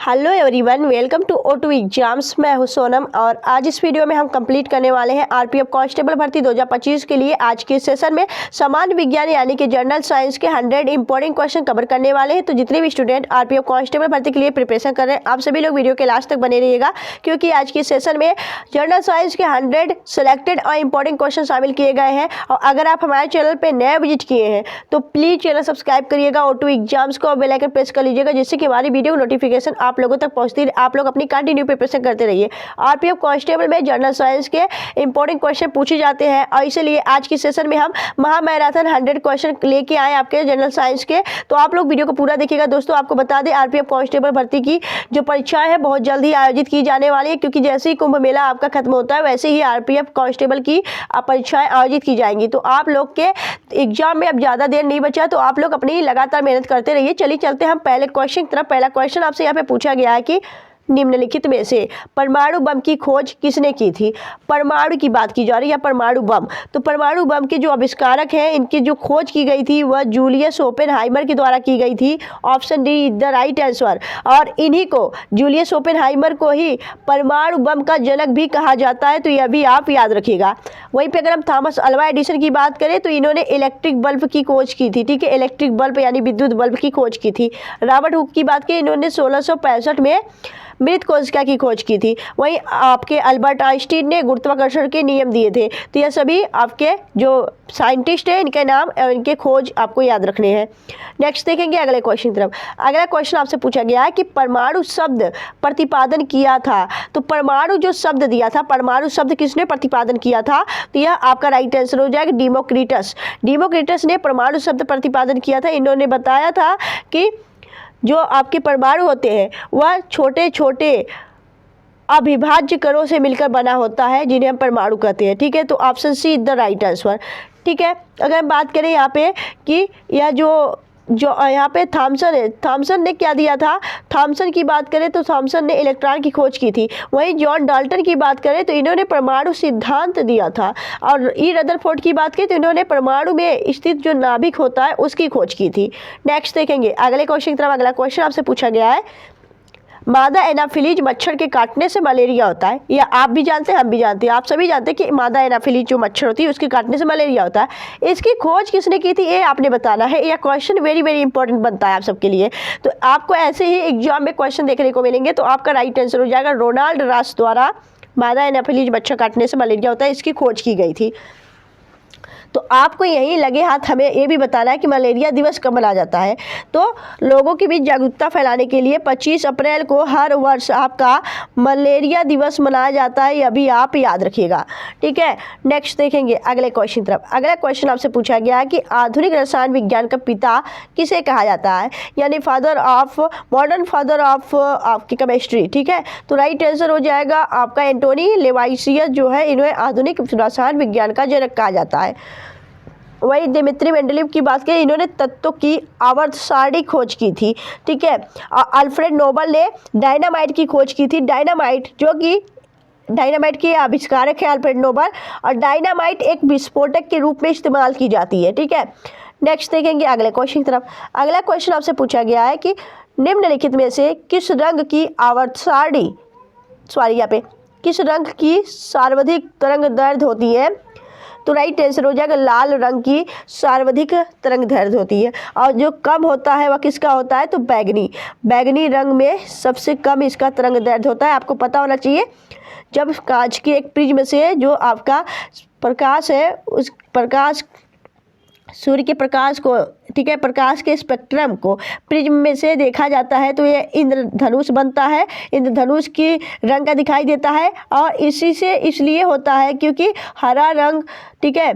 Hello everyone, welcome to O2 एग्जाम्स। मैं हूं सोनम और आज इस वीडियो में हम कंप्लीट करने वाले हैं आरपीएफ कांस्टेबल भर्ती 2025 के लिए। आज के सेशन में सामान्य विज्ञान यानी कि जनरल साइंस के 100 इंपॉर्टेंट क्वेश्चन कवर करने वाले हैं। तो जितने भी स्टूडेंट आरपीएफ कांस्टेबल भर्ती के लिए प्रिपरेशन कर रहे हैं, आप सभी लोग वीडियो के लास्ट तक बने रहिएगा, क्योंकि आज के सेशन में जनरल साइंस के 100 सेलेक्टेड और इंपॉर्टेंट क्वेश्चन शामिल किए गए हैं। और अगर आप हमारे चैनल पर नया विजिट किए हैं तो प्लीज़ चैनल सब्सक्राइब करिएगा, O2 एग्जाम्स को बेल आइकन प्रेस कर लीजिएगा, जिससे कि हमारी वीडियो नोटिफिकेशन आप लोगों तक पहुंचती है। आप लोग अपनी कंटिन्यू प्रिपरेशन करते रहिए। आरपीएफ कांस्टेबल में जनरल साइंस के इंपॉर्टेंट क्वेश्चन पूछे जाते हैं और इसलिए आज की सेशन में हम महामैराथन 100 क्वेश्चन लेके आए आपके जनरल साइंस के। तो आप लोग वीडियो को पूरा देखिएगा। दोस्तों, आपको बता दें, आरपीएफ कांस्टेबल भर्ती की जो परीक्षाएं हैं बहुत जल्दी आयोजित की जाने वाली है, क्योंकि जैसे ही कुंभ मेला आपका खत्म होता है वैसे ही आरपीएफ कांस्टेबल की परीक्षाएं आयोजित की जाएंगी। तो आप लोग के एग्जाम में अब ज़्यादा देर नहीं बचा, तो आप लोग अपनी लगातार मेहनत करते रहिए। चलिए चलते हैं हम पहले क्वेश्चन की तरफ। पहला क्वेश्चन आपसे यहाँ पे पूछा गया है कि निम्नलिखित में से परमाणु बम की खोज किसने की थी। परमाणु की बात की जा रही है, परमाणु बम। तो परमाणु बम के जो आविष्कारक हैं, इनकी जो खोज की गई थी वह जूलियस ओपेनहाइमर के द्वारा की गई थी। Option D is the right answer. और इन्हीं को, जूलियस ओपेनहाइमर को ही परमाणु बम का जनक भी कहा जाता है, तो यह भी आप याद रखिएगा। वहीं पे अगर हम थॉमस अल्वा एडिसन की बात करें तो इन्होंने इलेक्ट्रिक बल्ब की खोज की थी। ठीक है, इलेक्ट्रिक बल्ब यानी विद्युत बल्ब की खोज की थी। रॉबर्ट हुक की बात करें, इन्होंने 1665 में मृत कोशिका की खोज की थी। वहीं आपके अल्बर्ट आइंस्टीन ने गुरुत्वाकर्षण के नियम दिए थे। तो यह सभी आपके जो साइंटिस्ट हैं, इनके नाम और इनके खोज आपको याद रखने हैं। नेक्स्ट देखेंगे अगले क्वेश्चन की तरफ। अगला क्वेश्चन आपसे पूछा गया है कि परमाणु शब्द प्रतिपादन किया था। तो परमाणु जो शब्द दिया था, परमाणु शब्द किसने प्रतिपादन किया था? तो यह आपका राइट आंसर हो जाएगा डेमोक्रिटस। डेमोक्रिटस ने परमाणु शब्द प्रतिपादन किया था। इन्होंने बताया था कि जो आपके परमाणु होते हैं वह छोटे छोटे अविभाज्य कणों से मिलकर बना होता है, जिन्हें हम परमाणु कहते हैं। ठीक है, तो option C is the right answer. ठीक है, अगर हम बात करें यहाँ पे कि यह जो यहाँ पे थॉमसन है, थॉमसन ने क्या दिया था? थॉमसन की बात करें तो थॉमसन ने इलेक्ट्रॉन की खोज की थी। वहीं जॉन डाल्टन की बात करें तो इन्होंने परमाणु सिद्धांत दिया था। और ई रदरफोर्ड की बात करें तो इन्होंने परमाणु में स्थित जो नाभिक होता है उसकी खोज की थी। नेक्स्ट देखेंगे अगले क्वेश्चन की तरफ। अगला क्वेश्चन आपसे पूछा गया है, मादा एनाफिलीज मच्छर के काटने से मलेरिया होता है। या आप भी जानते हैं, हम भी जानते हैं, आप सभी जानते हैं कि मादा एनाफिलीज जो मच्छर होती है उसके काटने से मलेरिया होता है। इसकी खोज किसने की थी, ये आपने बताना है। यह क्वेश्चन वेरी वेरी इंपॉर्टेंट बनता है आप सबके लिए। तो आपको ऐसे ही एग्जाम में क्वेश्चन देखने को मिलेंगे, तो आपका राइट आंसर हो जाएगा रोनाल्ड रॉस द्वारा मादा एनाफिलीज मच्छर काटने से मलेरिया होता है, इसकी खोज की गई थी। तो आपको यहीं लगे हाथ हमें ये भी बताना है कि मलेरिया दिवस कब मनाया जाता है। तो लोगों के बीच जागरूकता फैलाने के लिए 25 अप्रैल को हर वर्ष आपका मलेरिया दिवस मनाया जाता है, यह भी आप याद रखिएगा। ठीक है, नेक्स्ट देखेंगे अगले क्वेश्चन तरफ। अगला क्वेश्चन आपसे पूछा गया है कि आधुनिक रसायन विज्ञान का पिता किसे कहा जाता है, यानी father of modern father of आपकी केमिस्ट्री। ठीक है, तो राइट आंसर हो जाएगा आपका एंटोनी लेवाइसियस, जो है इन्हें आधुनिक रसायन विज्ञान का जनक कहा जाता है। वही दिमित्री मेंडलीव की बात करें, इन्होंने तत्वों की आवर्त सारणी खोज की थी। ठीक है, अल्फ्रेड नोबल ने डायनामाइट की खोज की थी। डायनामाइट, जो कि डायनामाइट के आविष्कारक है अल्फ्रेड नोबल, और डायनामाइट एक विस्फोटक के रूप में इस्तेमाल की जाती है। ठीक है, नेक्स्ट देखेंगे अगले क्वेश्चन की तरफ। अगला क्वेश्चन आपसे पूछा गया है कि निम्नलिखित में से किस रंग की आवर्त सारणी, यहाँ पे किस रंग की सर्वाधिक तरंग दैर्घ्य होती है? तो राइट आंसर हो जाएगा लाल रंग की सर्वाधिक तरंग दैर्घ्य होती है। और जो कम होता है वह किसका होता है? तो बैगनी, बैगनी रंग में सबसे कम इसका तरंग दैर्घ्य होता है। आपको पता होना चाहिए, जब कांच के एक प्रिज्म से जो आपका प्रकाश है, उस प्रकाश सूर्य के प्रकाश को, ठीक है, प्रकाश के स्पेक्ट्रम को प्रिज्म में से देखा जाता है तो ये इंद्रधनुष बनता है। इंद्रधनुष की रंग का दिखाई देता है, और इसी से इसलिए होता है क्योंकि हरा रंग, ठीक है,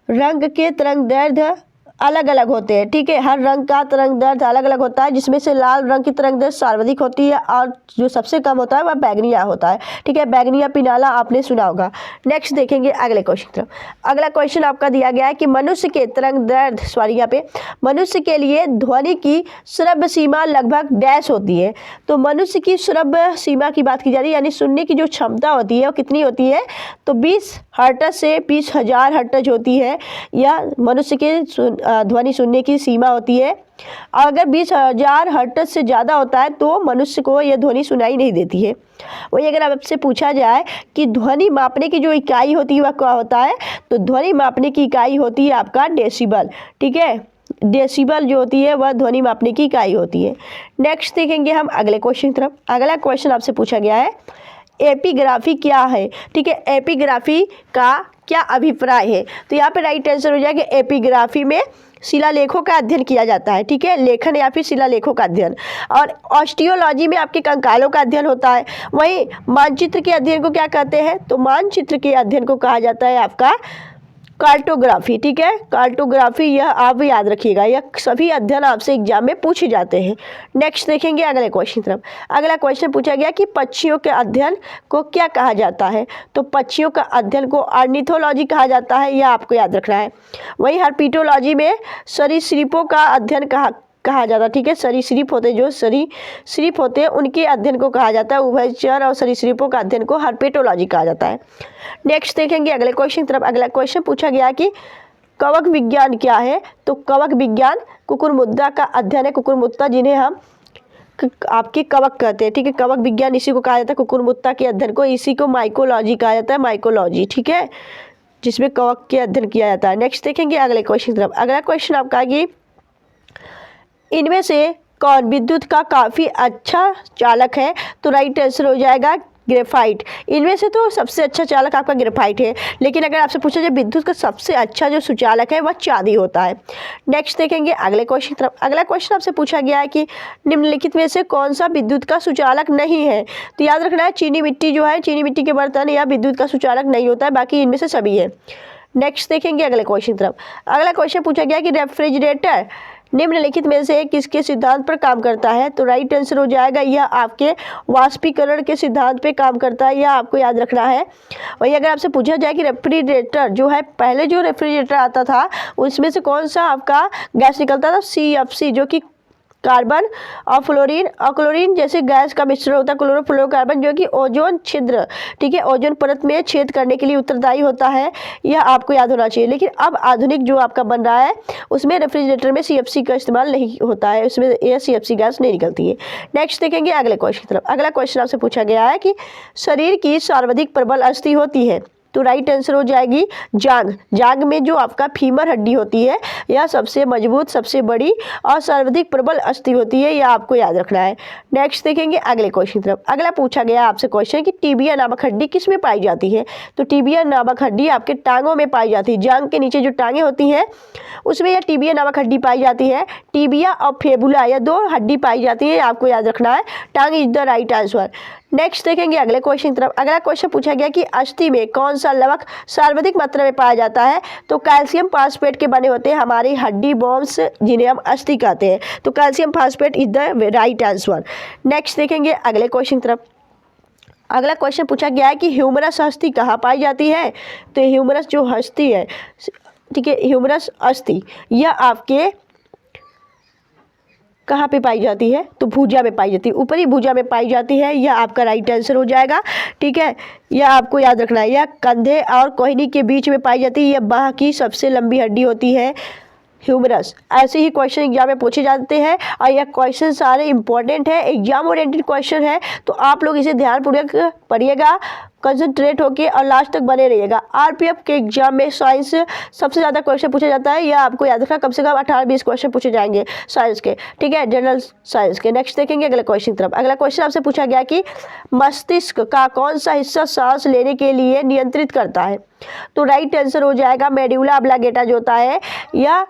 रंग के तरंग दैर्घ्य अलग अलग होते हैं। ठीक है, हर रंग का तरंग दैर्घ्य अलग अलग होता है, जिसमें से लाल रंग की तरंग दैर्घ्य सर्वाधिक होती है और जो सबसे कम होता है वह बैगनिया होता है। ठीक है, बैगनिया पिनाला आपने सुना होगा। नेक्स्ट देखेंगे अगले क्वेश्चन तरफ। अगला क्वेश्चन आपका दिया गया है कि मनुष्य के तरंग दैर्घ्य, यहाँ पे मनुष्य के लिए ध्वनि की श्रव्य सीमा लगभग डैश होती है। तो मनुष्य की श्रव्य सीमा की बात की जा रही है, यानी सुनने की जो क्षमता होती है वो कितनी होती है? तो 20 हर्ट्ज से 20,000 हर्ट्ज होती है। यह मनुष्य के ध्वनि सुनने की सीमा होती है। अगर 20,000 हर्ट्ज से ज़्यादा होता है तो मनुष्य को यह ध्वनि सुनाई नहीं देती है। वही अगर आपसे पूछा जाए कि ध्वनि मापने की जो इकाई होती है वह क्या होता है, तो ध्वनि मापने की इकाई होती है आपका डेसिबल। ठीक है, डेसिबल जो होती है वह ध्वनि मापने की इकाई होती है। नेक्स्ट देखेंगे हम अगले क्वेश्चन की तरफ। अगला क्वेश्चन आपसे पूछा गया है एपिग्राफी क्या है। ठीक है, एपिग्राफी का क्या अभिप्राय है, तो यहाँ पे राइट आंसर हो जाएगा एपिग्राफी में शिलालेखों का अध्ययन किया जाता है। ठीक है, लेखन या फिर शिलालेखों का अध्ययन। और ऑस्टियोलॉजी में आपके कंकालों का अध्ययन होता है। वहीं मानचित्र के अध्ययन को क्या कहते हैं, तो मानचित्र के अध्ययन को कहा जाता है आपका कार्टोग्राफी। ठीक है, कार्टोग्राफी, यह आप याद रखिएगा, यह सभी अध्ययन आपसे एग्जाम में पूछे जाते हैं। नेक्स्ट देखेंगे अगले क्वेश्चन तरफ। अगला क्वेश्चन पूछा गया कि पक्षियों के अध्ययन को क्या कहा जाता है, तो पक्षियों का अध्ययन को ऑर्निथोलॉजी कहा जाता है, यह आपको याद रखना है। वहीं हर्पिटोलॉजी में सरीसृपों का अध्ययन कहा जाता है। ठीक है, सरीसृप होते जो सरीसृप होते हैं उनके अध्ययन को कहा जाता है, उभयचर और सरीसृपों का अध्ययन को हर्पेटोलॉजी कहा जाता है। नेक्स्ट देखेंगे अगले क्वेश्चन तरफ। अगला क्वेश्चन पूछा गया कि कवक विज्ञान क्या है, तो कवक विज्ञान कुकुरमुत्ता का अध्ययन है। कुकुरमुत्ता जिन्हें हम आपके कवक कहते हैं। ठीक है, कवक विज्ञान इसी को कहा जाता है, कुकुरमुत्ता के अध्ययन को, इसी को माइकोलॉजी कहा जाता है, माइकोलॉजी। ठीक है, जिसमें कवक के अध्ययन किया जाता है। नेक्स्ट देखेंगे अगले क्वेश्चन तरफ। अगला क्वेश्चन आपका कि इनमें से कौन विद्युत का काफ़ी अच्छा चालक है, तो राइट आंसर हो जाएगा ग्रेफाइट। इनमें से तो सबसे अच्छा चालक आपका ग्रेफाइट है, लेकिन अगर आपसे पूछा जाए विद्युत का सबसे अच्छा जो सुचालक है वह चांदी होता है। नेक्स्ट देखेंगे अगले क्वेश्चन तरफ। अगला क्वेश्चन आपसे पूछा गया है कि निम्नलिखित में से कौन सा विद्युत का सुचालक नहीं है, तो याद रखना है चीनी मिट्टी जो है, चीनी मिट्टी के बर्तन या विद्युत का सुचालक नहीं होता है, बाकी इनमें से सभी है। नेक्स्ट देखेंगे अगले क्वेश्चन तरफ। अगला क्वेश्चन पूछा गया कि रेफ्रिजरेटर निम्नलिखित में से किसके सिद्धांत पर काम करता है, तो राइट आंसर हो जाएगा यह आपके वाष्पीकरण के सिद्धांत पे काम करता है, यह आपको याद रखना है। वही अगर आपसे पूछा जाए कि रेफ्रिजरेटर जो है, पहले जो रेफ्रिजरेटर आता था उसमें से कौन सा आपका गैस निकलता था, CFC, जो कि कार्बन और क्लोरीन जैसे गैस का मिश्रण होता है, क्लोरोफ्लोरोकार्बन, जो कि ओजोन छिद्र, ठीक है, ओजोन परत में छेद करने के लिए उत्तरदायी होता है, यह आपको याद होना चाहिए। लेकिन अब आधुनिक जो आपका बन रहा है उसमें रेफ्रिजरेटर में CFC का इस्तेमाल नहीं होता है, उसमें यह CFC गैस नहीं निकलती है। नेक्स्ट देखेंगे अगले क्वेश्चन की तरफ। अगला क्वेश्चन आपसे पूछा गया है कि शरीर की सर्वाधिक प्रबल अस्थि होती है, तो राइट आंसर हो जाएगी जांघ। जांघ में जो आपका फीमर हड्डी होती है यह सबसे मजबूत, सबसे बड़ी और सर्वाधिक प्रबल अस्थि होती है, यह आपको याद रखना है। नेक्स्ट देखेंगे अगले क्वेश्चन तरफ। अगला पूछा गया आपसे क्वेश्चन कि टिबिया नामक हड्डी किस में पाई जाती है, तो टिबिया नामक हड्डी आपके टांगों में पाई जाती है। जांघ के नीचे जो टांगें होती हैं उसमें यह टिबिया नामक हड्डी पाई जाती है। टिबिया और फेबुला यह दो हड्डी पाई जाती है, आपको याद रखना है। टांग is the right answer. Next देखेंगे अगले क्वेश्चन तरफ। अगला क्वेश्चन पूछा गया कि अस्थि में कौन सा लवक सर्वाधिक मात्रा में पाया जाता है, तो कैल्शियम फास्फेट के बने होते हैं हमारी हड्डी बोन्स, जिन्हें हम अस्थि कहते हैं, तो calcium phosphate is the right answer. Next देखेंगे अगले क्वेश्चन तरफ। अगला क्वेश्चन पूछा गया है कि ह्यूमरस अस्थि कहाँ पाई जाती है, तो ह्यूमरस जो अस्थि है, ठीक है, ह्यूमरस अस्थि यह आपके कहाँ पे पाई जाती है, तो भुजा में पाई जाती है, ऊपरी भुजा में पाई जाती है, यह आपका राइट आंसर हो जाएगा। ठीक है, यह आपको याद रखना है। यह कंधे और कोहनी के बीच में पाई जाती है, यह बाह की सबसे लंबी हड्डी होती है ह्यूमरस। ऐसे ही क्वेश्चन एग्जाम में पूछे जाते हैं और यह क्वेश्चन सारे इंपॉर्टेंट है, एग्जाम ओरिएंटेड क्वेश्चन है, तो आप लोग इसे ध्यानपूर्वक पढ़िएगा, कंसंट्रेट होकर और लास्ट तक बने रहिएगा। RPF के एग्जाम में साइंस सबसे ज़्यादा क्वेश्चन पूछे जाता है, यह आपको याद रखना, कम से कम 18-20 क्वेश्चन पूछे जाएंगे साइंस के, ठीक है, जनरल साइंस के। नेक्स्ट देखेंगे अगले क्वेश्चन तरफ। अगला क्वेश्चन आपसे पूछा गया कि मस्तिष्क का कौन सा हिस्सा सांस लेने के लिए नियंत्रित करता है, तो राइट आंसर हो जाएगा मेडुला ऑब्लांगेटा जो होता है, यह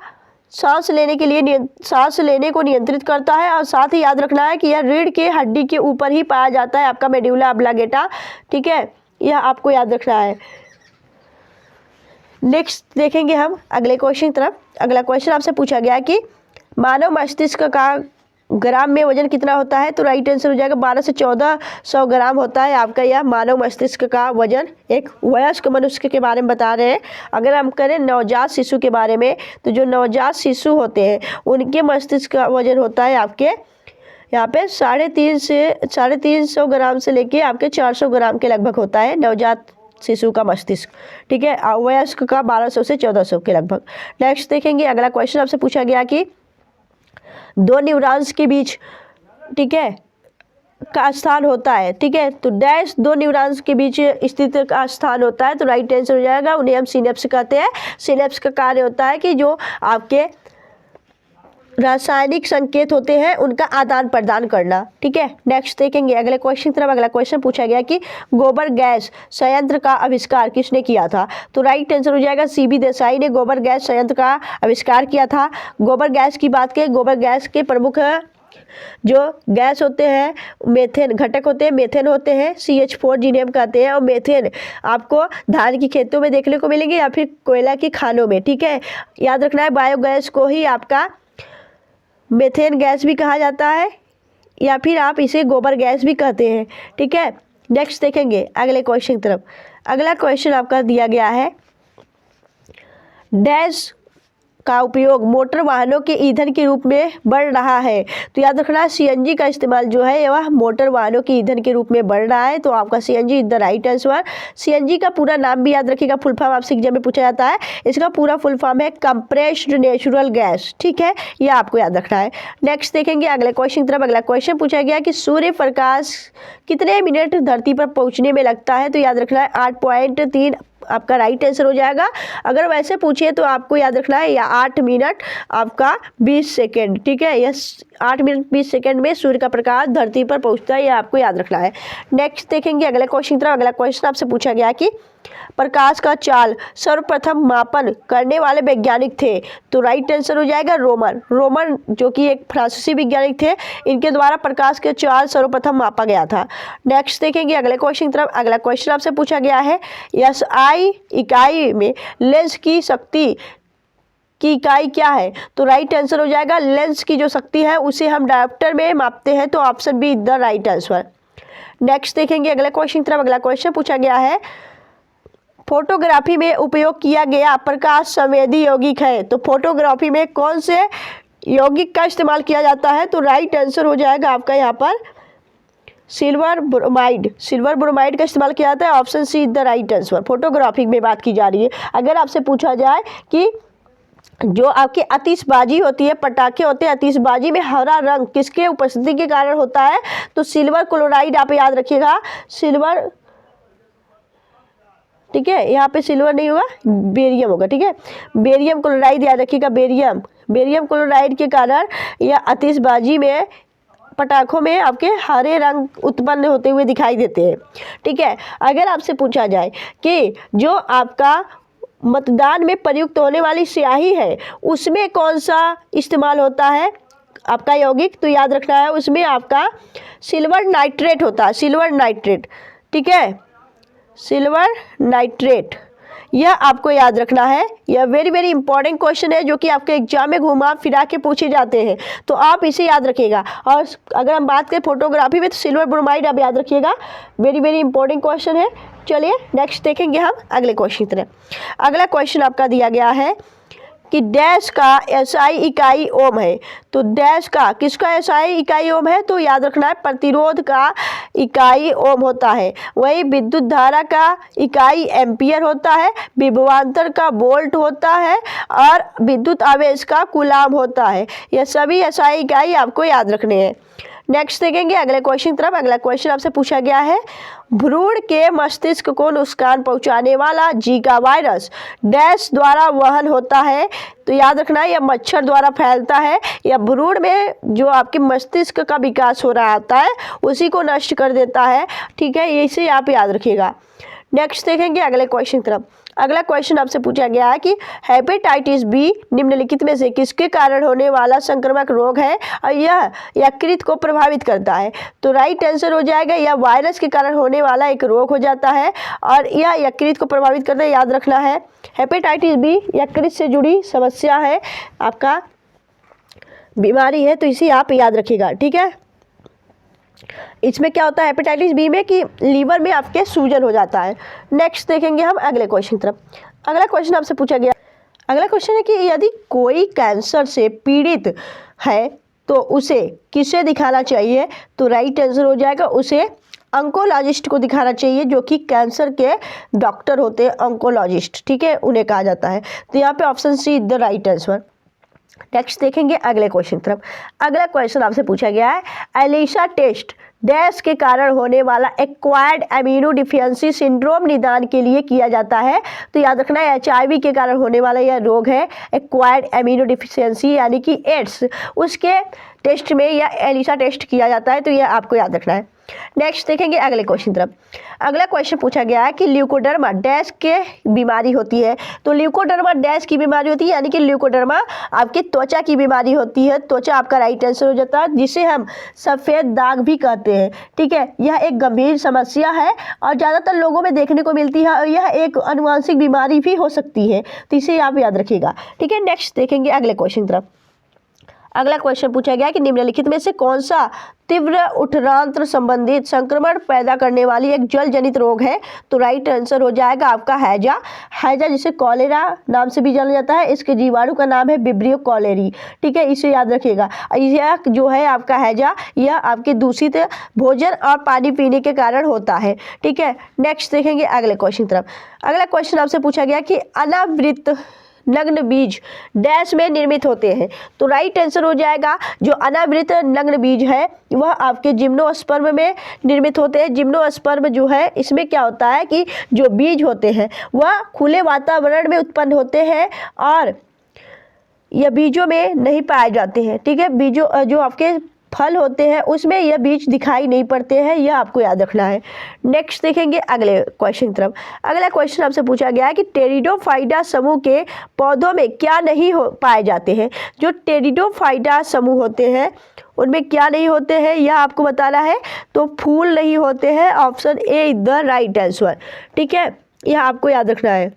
सांस लेने के लिए सांस लेने को नियंत्रित करता है। और साथ ही याद रखना है कि यह रीढ़ के हड्डी के ऊपर ही पाया जाता है आपका मेडुला ऑब्लांगेटा, ठीक है, यह आपको याद रखना है। नेक्स्ट देखेंगे हम अगले क्वेश्चन तरफ। अगला क्वेश्चन आपसे पूछा गया कि मानव मस्तिष्क का ग्राम में वजन कितना होता है, तो राइट आंसर हो जाएगा 1200 से 1400 ग्राम होता है आपका यह मानव मस्तिष्क का वजन। एक वयस्क मनुष्य के बारे में बता रहे हैं। अगर हम करें नवजात शिशु के बारे में, तो जो नवजात शिशु होते हैं उनके मस्तिष्क का वजन होता है आपके यहाँ पे 350 ग्राम से लेके आपके 400 ग्राम के लगभग होता है नवजात शिशु का मस्तिष्क, ठीक है, वयस्क का 1200 से 1400 के लगभग। नेक्स्ट देखेंगे अगला क्वेश्चन आपसे पूछा गया कि दो न्यूरॉन्स के बीच, ठीक है, का स्थान होता है, ठीक है, तो डैश दो न्यूरॉन्स के बीच स्थित का स्थान होता है, तो राइट आंसर हो जाएगा, उन्हें हम सिनेप्स कहते हैं। सिनेप्स का कार्य होता है कि जो आपके रासायनिक संकेत होते हैं उनका आदान प्रदान करना, ठीक है। नेक्स्ट देखेंगे अगले क्वेश्चन की तरफ। अगला क्वेश्चन पूछा गया कि गोबर गैस संयंत्र का आविष्कार किसने किया था, तो राइट आंसर हो जाएगा सीबी देसाई ने गोबर गैस संयंत्र का आविष्कार किया था। गोबर गैस की बात करें, गोबर गैस के प्रमुख जो गैस होते हैं मेथेन घटक होते हैं, मेथेन होते हैं, CH4 जिन्हें हम कहते हैं, और मेथेन आपको धान की खेतों में देखने को मिलेंगे या फिर कोयला की खानों में, ठीक है। याद रखना है बायोगैस को ही आपका मेथेन गैस भी कहा जाता है या फिर आप इसे गोबर गैस भी कहते हैं, ठीक है। नेक्स्ट देखेंगे अगले क्वेश्चन की तरफ। अगला क्वेश्चन आपका दिया गया है डैश का उपयोग मोटर वाहनों के ईंधन के रूप में बढ़ रहा है, तो याद रखना CNG का इस्तेमाल जो है वह मोटर वाहनों के ईंधन के रूप में बढ़ रहा है, तो आपका CNG is the right answer. CNG का पूरा नाम भी याद रखिएगा, फुल फॉर्म आपसे एग्जाम में पूछा जाता है, इसका पूरा फुल फॉर्म है कंप्रेस्ड नेचुरल गैस, ठीक है, यह आपको याद रखना है। नेक्स्ट देखेंगे अगले क्वेश्चन की तरफ। अगला क्वेश्चन पूछा गया कि सूर्य प्रकाश कितने मिनट धरती पर पहुँचने में लगता है, तो याद रखना है 8.3 आपका राइट आंसर हो जाएगा। अगर वैसे पूछिए तो आपको याद रखना है या 8 मिनट आपका 20 सेकेंड, ठीक है, यस 8 मिनट 20 सेकेंड में सूर्य का प्रकाश धरती पर पहुंचता है, यह आपको याद रखना है। नेक्स्ट देखेंगे अगले क्वेश्चन की तरफ। अगला क्वेश्चन आपसे पूछा गया कि प्रकाश का चाल सर्वप्रथम मापन करने वाले वैज्ञानिक थे, तो राइट आंसर हो जाएगा रोमन जो कि एक फ्रांसीसी वैज्ञानिक थे, इनके द्वारा प्रकाश के चाल सर्वप्रथम मापा गया था। नेक्स्ट देखेंगे अगले क्वेश्चन की तरफ। अगला क्वेश्चन आपसे पूछा गया है SI इकाई में लेंस की शक्ति की इकाई क्या है, तो राइट आंसर हो जाएगा लेंस की जो शक्ति है उसे हम डायोप्टर में मापते हैं, तो option be the right answer. Next देखेंगे अगले क्वेश्चन की तरफ। अगला क्वेश्चन पूछा गया है फोटोग्राफी में उपयोग किया गया प्रकाश संवेदी यौगिक है, तो फोटोग्राफी में कौन से यौगिक का इस्तेमाल किया जाता है, तो राइट आंसर हो जाएगा आपका यहाँ पर सिल्वर ब्रोमाइड का इस्तेमाल किया जाता है, option see the right answer. Photography में बात की जा रही है। अगर आपसे पूछा जाए कि जो आपकी आतिशबाजी होती है, पटाखे होते हैं, आतिशबाजी में हरा रंग किसके उपस्थिति के कारण होता है, तो सिल्वर क्लोराइड आप याद रखिएगा, सिल्वर, ठीक है, यहाँ पे सिल्वर नहीं होगा बेरियम होगा, ठीक है, बेरियम क्लोराइड याद रखिएगा, बेरियम क्लोराइड के कारण यह आतिशबाजी में पटाखों में आपके हरे रंग उत्पन्न होते हुए दिखाई देते हैं, ठीक है। अगर आपसे पूछा जाए कि जो आपका मतदान में प्रयुक्त होने वाली स्याही है उसमें कौन सा इस्तेमाल होता है आपका यौगिक, तो याद रखना है उसमें आपका सिल्वर नाइट्रेट होता है, सिल्वर नाइट्रेट, ठीक है, सिल्वर नाइट्रेट, यह आपको याद रखना है। यह वेरी वेरी इंपॉर्टेंट क्वेश्चन है जो कि आपके एग्जाम में घुमा फिरा के पूछे जाते हैं, तो आप इसे याद रखिएगा। और अगर हम बात करें फोटोग्राफी में तो सिल्वर ब्रोमाइड आप याद रखिएगा, वेरी वेरी इंपॉर्टेंट क्वेश्चन है। चलिए नेक्स्ट देखेंगे हम अगले क्वेश्चन की तरफ। अगला क्वेश्चन आपका दिया गया है कि डैश का SI इकाई ओम है, तो डैश का किसका SI इकाई ओम है, तो याद रखना है प्रतिरोध का इकाई ओम होता है। वही विद्युत धारा का इकाई एम्पियर होता है, विभवांतर का वोल्ट होता है और विद्युत आवेश का कूलाम होता है। यह सभी SI इकाई आपको याद रखने हैं। नेक्स्ट देखेंगे अगले क्वेश्चन की तरफ। अगला क्वेश्चन आपसे पूछा गया है भ्रूण के मस्तिष्क को नुकसान पहुंचाने वाला जीका वायरस डैश द्वारा वहन होता है, तो याद रखना है यह मच्छर द्वारा फैलता है, या भ्रूण में जो आपके मस्तिष्क का विकास हो रहा होता है उसी को नष्ट कर देता है, ठीक है, इसे आप याद रखिएगा। नेक्स्ट देखेंगे अगले क्वेश्चन की तरफ। अगला क्वेश्चन आपसे पूछा गया है कि हेपेटाइटिस बी निम्नलिखित में से किसके कारण होने वाला संक्रामक रोग है और यह यकृत को प्रभावित करता है, तो राइट आंसर हो जाएगा यह वायरस के कारण होने वाला एक रोग हो जाता है और यह यकृत को प्रभावित करता है, याद रखना है। हेपेटाइटिस बी यकृत से जुड़ी समस्या है, आपका बीमारी है, तो इसे आप याद रखिएगा, ठीक है। इसमें क्या होता है हेपेटाइटिस बी में कि लीवर में आपके सूजन हो जाता है। नेक्स्ट देखेंगे हम अगले क्वेश्चन की तरफ। अगला क्वेश्चन आपसे पूछा गया, अगला क्वेश्चन है कि यदि कोई कैंसर से पीड़ित है तो उसे किसे दिखाना चाहिए, तो राइट आंसर हो जाएगा उसे ऑन्कोलॉजिस्ट को दिखाना चाहिए, जो कि कैंसर के डॉक्टर होते हैं, ऑन्कोलॉजिस्ट, ठीक है, उन्हें कहा जाता है। तो यहाँ पे option see the right answer. Next देखेंगे अगले क्वेश्चन तरफ। अगला क्वेश्चन आपसे पूछा गया है, एलिसा टेस्ट डैश के कारण होने वाला एक्वायर्ड एमिनो डिफिशियंसी सिंड्रोम निदान के लिए किया जाता है। तो याद रखना है HIV के कारण होने वाला यह रोग है एक्वायर्ड एमिनो डिफिशियंसी यानी कि एड्स, उसके टेस्ट में यह एलिसा टेस्ट किया जाता है। तो यह आपको याद रखना है। नेक्स्ट देखेंगे अगले क्वेश्चन तरफ। अगला क्वेश्चन पूछा गया है कि ल्यूकोडर्मा डैश के बीमारी होती है। तो ल्यूकोडर्मा डैश की बीमारी होती है यानी कि ल्यूकोडर्मा आपकी त्वचा की बीमारी होती है। त्वचा आपका राइट आंसर हो जाता है, जिसे हम सफ़ेद दाग भी कहते हैं, ठीक है। यह एक गंभीर समस्या है और ज़्यादातर लोगों में देखने को मिलती है और यह एक आनुवंशिक बीमारी भी हो सकती है, तो इसे आप याद रखिएगा, ठीक है। नेक्स्ट देखेंगे अगले क्वेश्चन तरफ। अगला क्वेश्चन पूछा गया कि निम्नलिखित में से कौन सा तीव्र उठरांत्र संबंधित संक्रमण पैदा करने वाली एक जल जनित रोग है। तो राइट आंसर हो जाएगा आपका हैजा। हैजा जिसे कॉलेरा नाम से भी जाना जाता है, इसके जीवाणु का नाम है विब्रियो कॉलेरी, ठीक है, इसे याद रखिएगा। यह जो है आपका हैजा, यह आपके दूषित भोजन और पानी पीने के कारण होता है, ठीक है। नेक्स्ट देखेंगे अगले क्वेश्चन तरफ। अगला क्वेश्चन आपसे पूछा गया कि अनावृत नग्न बीज डैश में निर्मित होते हैं। तो राइट आंसर हो जाएगा जो अनावृत नग्न बीज है वह आपके जिम्नोस्पर्म में निर्मित होते हैं। जिम्नोस्पर्म जो है इसमें क्या होता है कि जो बीज होते हैं वह खुले वातावरण में उत्पन्न होते हैं और यह बीजों में नहीं पाए जाते हैं, ठीक है। बीजों जो आपके फल होते हैं उसमें यह बीज दिखाई नहीं पड़ते हैं, यह आपको याद रखना है। नेक्स्ट देखेंगे अगले क्वेश्चन तरफ। अगला क्वेश्चन आपसे पूछा गया है कि टेरिडोफाइटा समूह के पौधों में क्या नहीं पाए जाते हैं। जो टेरिडोफाइटा समूह होते हैं उनमें क्या नहीं होते हैं यह आपको बताना है। तो फूल नहीं होते हैं, option A is the right answer, ठीक है, यह आपको याद रखना है।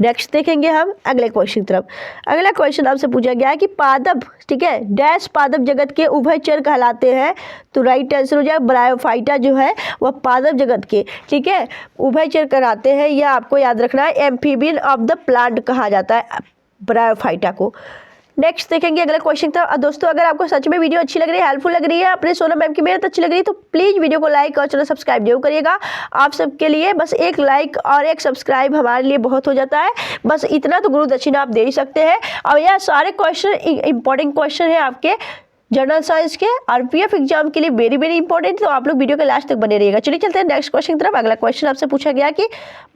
नेक्स्ट देखेंगे हम अगले क्वेश्चन तरफ। अगला क्वेश्चन आपसे पूछा गया है कि पादप, ठीक है, डैश पादप जगत के उभयचर कहलाते हैं। तो राइट आंसर हो जाएगा ब्रायोफाइटा जो है वह पादप जगत के, ठीक है, उभयचर कहलाते हैं, यह आपको याद रखना है। एम्फीबियन ऑफ द प्लांट कहा जाता है ब्रायोफाइटा को। नेक्स्ट देखेंगे अगला क्वेश्चन था। दोस्तों अगर आपको सच में वीडियो अच्छी लग रही है, हेल्पफुल लग रही है, अपने सोनम मैम की मेहनत अच्छी लग रही है, तो प्लीज़ वीडियो को लाइक और चैनल सब्सक्राइब जरूर करिएगा। आप सबके लिए बस एक लाइक और एक सब्सक्राइब हमारे लिए बहुत हो जाता है, बस इतना तो गुरु दक्षिणा आप दे ही सकते हैं। और यह सारे क्वेश्चन इंपॉर्टेंट क्वेश्चन है आपके जनरल साइंस के RPF एग्जाम के लिए वेरी वेरी इंपॉर्टेंट, तो आप लोग वीडियो के लास्ट तक बने रहिएगा। चलिए चलते हैं नेक्स्ट क्वेश्चन की तरफ। अगला क्वेश्चन आपसे पूछा गया कि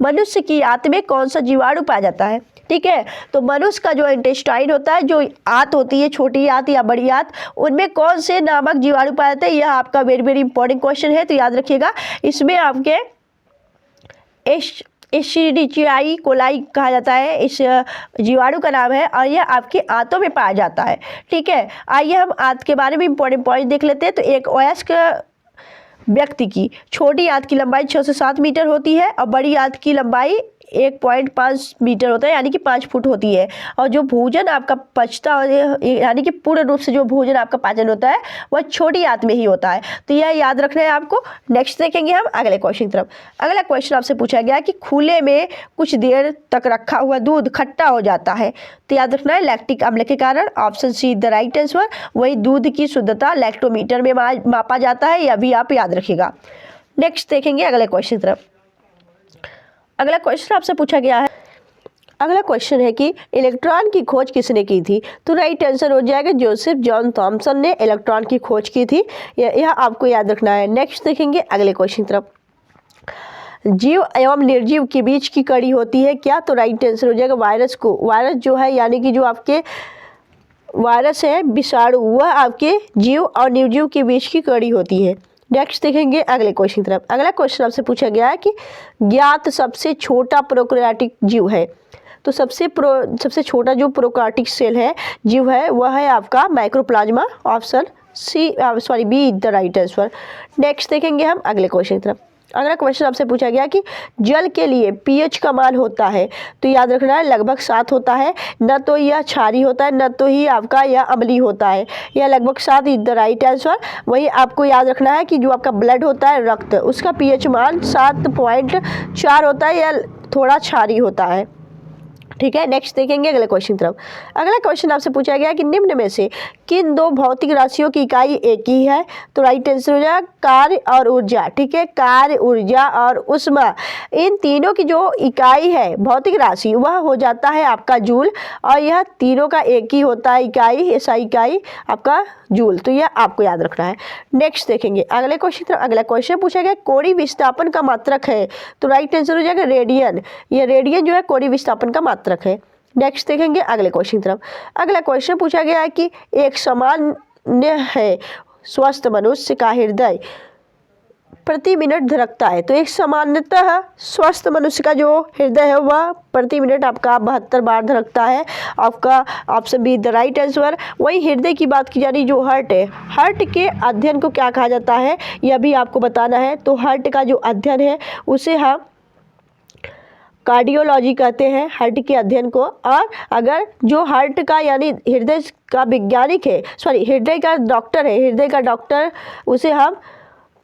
मनुष्य की आंत में कौन सा जीवाणु पाया जाता है, ठीक है। तो मनुष्य का जो इंटेस्टाइन होता है, जो आंत होती है, छोटी आंत या बड़ी आंत, उनमें कौन से नामक जीवाणु पाया जाता है, यह आपका वेरी वेरी इंपॉर्टेंट क्वेश्चन है, तो याद रखिएगा। इसमें आपके एस्चेरिचिया कोलाई कहा जाता है, इस जीवाणु का नाम है और यह आपकी आंतों में पाया जाता है, ठीक है। आइए हम आंत के बारे में इंपॉर्टेंट पॉइंट देख लेते हैं। तो एक वयस्क व्यक्ति की छोटी आंत की लंबाई 6 से 7 मीटर होती है और बड़ी आंत की लंबाई 1.5 मीटर होता है, यानी कि 5 फुट होती है। और जो भोजन आपका पचता है, यानी कि पूर्ण रूप से जो भोजन आपका पाचन होता है वह छोटी आंत में ही होता है, तो यह याद रखना है आपको। नेक्स्ट देखेंगे हम अगले क्वेश्चन तरफ। अगला क्वेश्चन आपसे पूछा गया कि खुले में कुछ देर तक रखा हुआ दूध खट्टा हो जाता है, तो याद रखना है लैक्टिक अम्ल के कारण, option see the right answer. वही दूध की शुद्धता लैक्टोमीटर में मापा जाता है, यह भी आप याद रखिएगा। नेक्स्ट देखेंगे अगले क्वेश्चन तरफ। अगला क्वेश्चन आपसे पूछा गया है, अगला क्वेश्चन है कि इलेक्ट्रॉन की खोज किसने की थी। तो राइट आंसर हो जाएगा जोसेफ जॉन थॉमसन ने इलेक्ट्रॉन की खोज की थी, यह आपको याद रखना है। नेक्स्ट देखेंगे अगले क्वेश्चन तरफ। जीव एवं निर्जीव के बीच की कड़ी होती है क्या। तो राइट आंसर हो जाएगा वायरस को। वायरस जो है यानी कि जो आपके वायरस है विषाणु, वह आपके जीव और निर्जीव के बीच की कड़ी होती है। नेक्स्ट देखेंगे अगले क्वेश्चन की तरफ। अगला क्वेश्चन आपसे पूछा गया है कि ज्ञात सबसे छोटा प्रोकैरियोटिक जीव है। तो सबसे छोटा जो प्रोकैरियोटिक सेल है जीव है वह है आपका mycoplasma, option be the right answer. Next देखेंगे हम अगले क्वेश्चन की तरफ। अगला क्वेश्चन आपसे पूछा गया कि जल के लिए pH का मान होता है। तो याद रखना है लगभग 7 होता है, न तो यह क्षारीय होता है न तो ही आपका यह अम्लीय होता है, यह लगभग 7 इज द राइट आंसर। वही आपको याद रखना है कि जो आपका ब्लड होता है रक्त, उसका pH मान 7.4 होता है, यह थोड़ा क्षारीय होता है। ठीक है। नेक्स्ट देखेंगे अगले क्वेश्चन तरफ। अगला क्वेश्चन आपसे पूछा गया कि निम्न में से किन दो भौतिक राशियों की इकाई एक ही है? तो राइट आंसर हो जाएगा कार्य और ऊर्जा। ठीक है, कार्य, ऊर्जा और उष्मा, इन तीनों की जो इकाई है भौतिक राशि वह हो जाता है आपका जूल, और यह तीनों का एक ही होता है इकाई, ऐसा इकाई आपका जूल। तो यह आपको याद रखना है। नेक्स्ट देखेंगे अगले क्वेश्चन तरफ। अगला क्वेश्चन पूछा गया कोणीय विस्थापन का मात्रक है? तो राइट आंसर हो जाएगा रेडियन। यह रेडियन जो है कोणीय विस्थापन का मात्रक है। नेक्स्ट देखेंगे अगले क्वेश्चन तरफ। अगला क्वेश्चन पूछा गया है कि एक सामान्य है स्वस्थ मनुष्य का हृदय प्रति मिनट धड़कता है। तो एक सामान्यतः स्वस्थ मनुष्य का जो हृदय है वह प्रति मिनट आपका 72 बार धड़कता है। आपका option be the right answer. वही हृदय की बात की जा रही जो हार्ट है, हार्ट के अध्ययन को क्या कहा जाता है यह भी आपको बताना है। तो हार्ट का जो अध्ययन है उसे हम कार्डियोलॉजी कहते हैं, हार्ट के अध्ययन को। और अगर जो हार्ट का यानी हृदय का वैज्ञानिक है, हृदय का डॉक्टर है, हृदय का डॉक्टर, उसे हम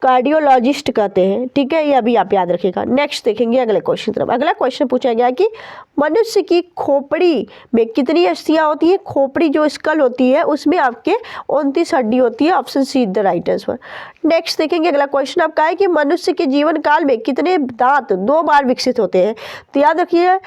कार्डियोलॉजिस्ट कहते हैं। ठीक है, यह भी आप याद रखिएगा। नेक्स्ट देखेंगे अगले क्वेश्चन तरफ। अगला क्वेश्चन पूछा गया कि मनुष्य की खोपड़ी में कितनी अस्थियां होती हैं? खोपड़ी जो स्कल होती है उसमें आपके 29 हड्डी होती है। Option see the right answer. Next देखेंगे अगला क्वेश्चन आपका है कि मनुष्य के जीवन काल में कितने दांत 2 बार विकसित होते हैं? तो याद रखिए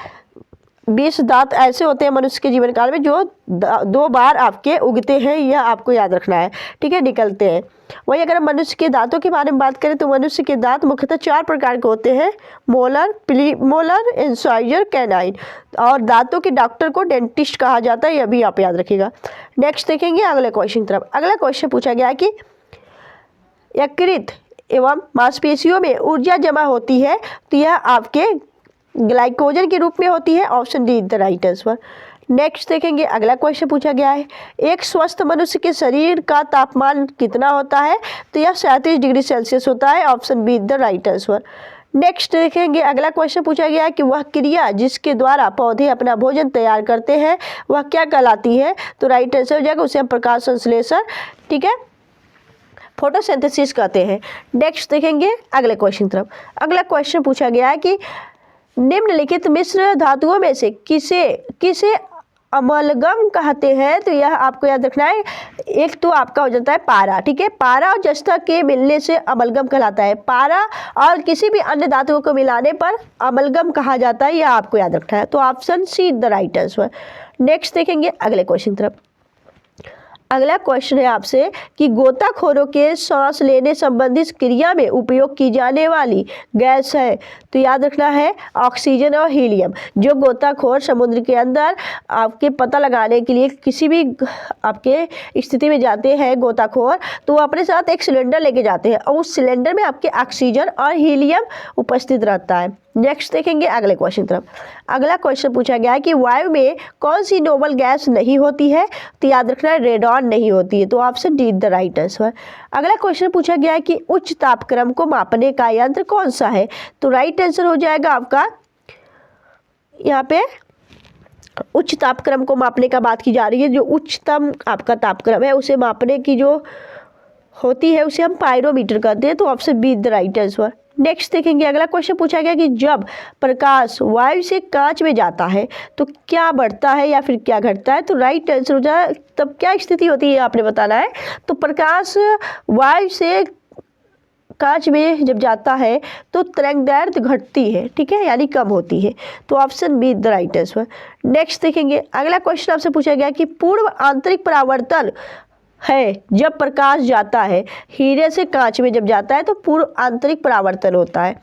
20 दांत ऐसे होते हैं मनुष्य के जीवन काल में जो 2 बार आपके उगते हैं, यह आपको याद रखना है। ठीक है, निकलते हैं। वही अगर हम मनुष्य के दांतों के बारे में बात करें तो मनुष्य के दांत मुख्यतः 4 प्रकार के होते हैं, मोलर, प्रीमोलर, इंसाइजर, कैनाइन। और दांतों के डॉक्टर को डेंटिस्ट कहा जाता है, यह भी आप याद रखिएगा। नेक्स्ट देखेंगे अगले क्वेश्चन तरफ। अगला क्वेश्चन पूछा गया कि यकृत एवं मांसपेशियों में ऊर्जा जमा होती है, तो यह आपके ग्लाइकोजन के रूप में होती है। Option D the right answer. Next देखेंगे अगला क्वेश्चन पूछा गया है एक स्वस्थ मनुष्य के शरीर का तापमान कितना होता है? तो यह 37 डिग्री सेल्सियस होता है। Option be the right answer. Next देखेंगे अगला क्वेश्चन पूछा गया है कि वह क्रिया जिसके द्वारा पौधे अपना भोजन तैयार करते हैं वह क्या कहलाती है? तो राइट आंसर हो जाएगा उसे हम प्रकाश संश्लेषण, ठीक है, फोटोसिंथेसिस कहते हैं। नेक्स्ट देखेंगे अगले क्वेश्चन तरफ। अगला क्वेश्चन पूछा गया है कि निम्नलिखित मिश्र धातुओं में से किसे अमलगम कहते हैं? तो यह आपको याद रखना है। एक तो आपका हो जाता है पारा, ठीक है, पारा और जस्ता के मिलने से अमलगम कहलाता है। पारा और किसी भी अन्य धातुओं को मिलाने पर अमलगम कहा जाता है, यह आपको याद रखना है। तो option see the right answer. Next देखेंगे अगले क्वेश्चन तरफ। अगला क्वेश्चन है आपसे कि गोताखोरों के सांस लेने संबंधित क्रिया में उपयोग की जाने वाली गैस है। तो याद रखना है ऑक्सीजन और हीलियम। जो गोताखोर समुद्र के अंदर आपके पता लगाने के लिए किसी भी आपके स्थिति में जाते हैं गोताखोर, तो वो अपने साथ एक सिलेंडर लेके जाते हैं और उस सिलेंडर में आपके ऑक्सीजन और हीलियम उपस्थित रहता है। नेक्स्ट देखेंगे अगले क्वेश्चन तरफ। अगला क्वेश्चन पूछा गया है कि वायु में कौन सी नोबल गैस नहीं होती है? तो याद रखना है रेडॉन नहीं होती है। तो option D the right answer. अगला क्वेश्चन पूछा गया है कि उच्च तापक्रम को मापने का यंत्र कौन सा है? तो राइट आंसर हो जाएगा आपका यहाँ पे उच्च तापक्रम को मापने का बात की जा रही है। जो उच्चतम आपका तापक्रम है उसे मापने की जो होती है उसे हम पायरोमीटर कहते हैं। तो option be the right answer. Next देखेंगे अगला क्वेश्चन पूछा गया कि जब प्रकाश वायु से कांच में जाता है तो क्या बढ़ता है या फिर क्या घटता है? तो राइट आंसर हो जाए तब क्या स्थिति होती है आपने बताना है। तो प्रकाश वायु से कांच में जब जाता है तो तरंगदैर्घ्य घटती है, ठीक है, यानी कम होती है। तो option be the right answer. Next देखेंगे अगला क्वेश्चन आपसे पूछा गया कि पूर्व आंतरिक परावर्तन है जब प्रकाश जाता है हीरे से कांच में जब जाता है तो पूर्व आंतरिक परावर्तन होता है।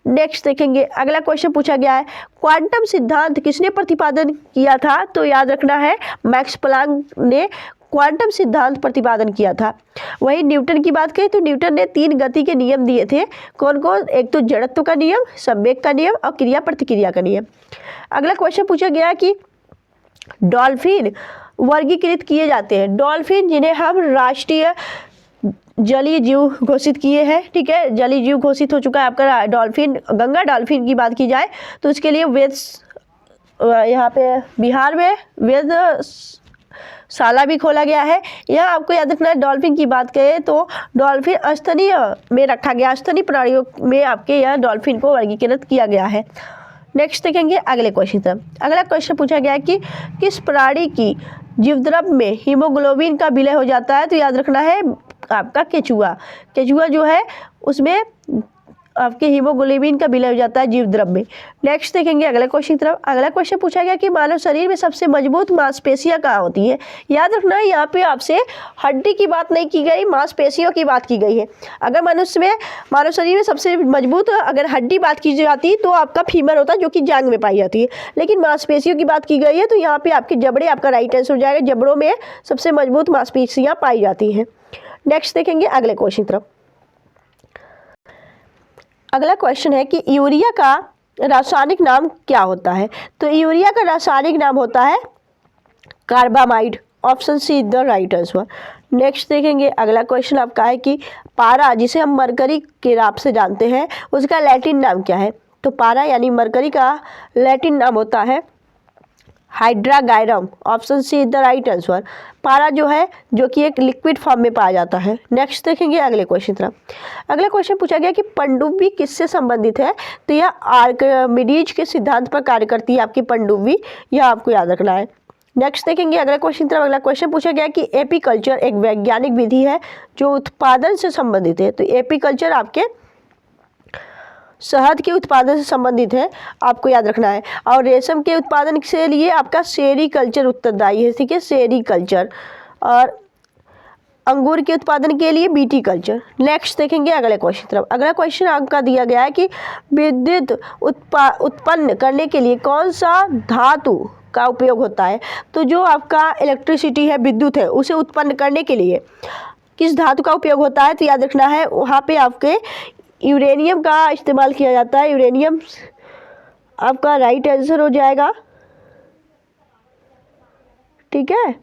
नेक्स्ट देखेंगे अगला क्वेश्चन पूछा गया है क्वांटम सिद्धांत किसने प्रतिपादन किया था? तो याद रखना है मैक्स प्लांक ने क्वांटम सिद्धांत प्रतिपादन किया था। वही न्यूटन की बात करें तो न्यूटन ने 3 गति के नियम दिए थे। कौन कौन? एक तो जड़त्व का नियम, संवेग का नियम और क्रिया प्रतिक्रिया का नियम। अगला क्वेश्चन पूछा गया कि डॉल्फिन वर्गीकृत किए जाते हैं। डॉल्फिन जिन्हें हम राष्ट्रीय जलीय जीव घोषित किए हैं, ठीक है, जलीय जीव घोषित हो चुका है आपका डॉल्फिन। गंगा डॉल्फिन की बात की जाए तो उसके लिए यहाँ पे बिहार में वेधशाला भी खोला गया है। यह आपको याद रखना है। डॉल्फिन की बात करें तो डॉल्फिन स्तनीय में रखा गया, स्तनीय प्राणियों में आपके यह डॉल्फिन को वर्गीकृत किया गया है। नेक्स्ट देखेंगे अगले क्वेश्चन तरफ। अगला क्वेश्चन पूछा गया है कि किस प्राणी की जीवद्रव्य में हीमोग्लोबिन का विलय हो जाता है? तो याद रखना है आपका केचुआ। केचुआ जो है उसमें आपके हीमोग्लोबिन का विलय हो जाता है जीवद्रव्य में। नेक्स्ट देखेंगे अगला क्वेश्चन तरफ। अगला क्वेश्चन पूछा गया कि मानव शरीर में सबसे मजबूत मांसपेशियां कहाँ होती है? याद रखना है यहाँ पे आपसे हड्डी की बात नहीं की गई, मांसपेशियों की बात की गई है। अगर मानव शरीर में सबसे मजबूत अगर हड्डी बात की जाती तो आपका फीमर होता जो कि जांघ में पाई जाती है, लेकिन मांसपेशियों की बात की गई है तो यहाँ पे आपके जबड़े आपका राइट आंसर हो जाएगा। जबड़ों में सबसे मजबूत मांसपेशियां पाई जाती हैं। नेक्स्ट देखेंगे अगले क्वेश्चन तरफ। अगला क्वेश्चन है कि यूरिया का रासायनिक नाम क्या होता है? तो यूरिया का रासायनिक नाम होता है carbamide. Option C is the right answer. Next देखेंगे अगला क्वेश्चन आपका है कि पारा, जिसे हम मरकरी के नाम से जानते हैं, उसका लैटिन नाम क्या है? तो पारा यानी मरकरी का लैटिन नाम होता है hydrargyrum. Option C is the right answer. पारा जो है जो कि एक लिक्विड फॉर्म में पाया जाता है। नेक्स्ट देखेंगे अगले क्वेश्चन तरफ। अगला क्वेश्चन पूछा गया कि पनडुब्बी किससे संबंधित है? तो यह आर्किमिडीज के सिद्धांत पर कार्य करती है आपकी पनडुब्बी, यह आपको याद रखना है। नेक्स्ट देखेंगे अगला क्वेश्चन तरफ। अगला क्वेश्चन पूछा गया कि एपीकल्चर एक वैज्ञानिक विधि है जो उत्पादन से संबंधित है। तो एपीकल्चर आपके शहद के उत्पादन से संबंधित है, आपको याद रखना है। और रेशम के उत्पादन के लिए आपका सेरीकल्चर उत्तरदायी है, ठीक है, सेरीकल्चर। और अंगूर के उत्पादन के लिए बीटी कल्चर। नेक्स्ट देखेंगे अगले क्वेश्चन तरफ। अगला क्वेश्चन आपका दिया गया है कि विद्युत उत्पन्न करने के लिए कौन सा धातु का उपयोग होता है? तो जो आपका इलेक्ट्रिसिटी है, विद्युत है, उसे उत्पन्न करने के लिए किस धातु का उपयोग होता है? तो याद रखना है वहाँ पे आपके यूरेनियम का इस्तेमाल किया जाता है। यूरेनियम आपका राइट आंसर हो जाएगा, ठीक है।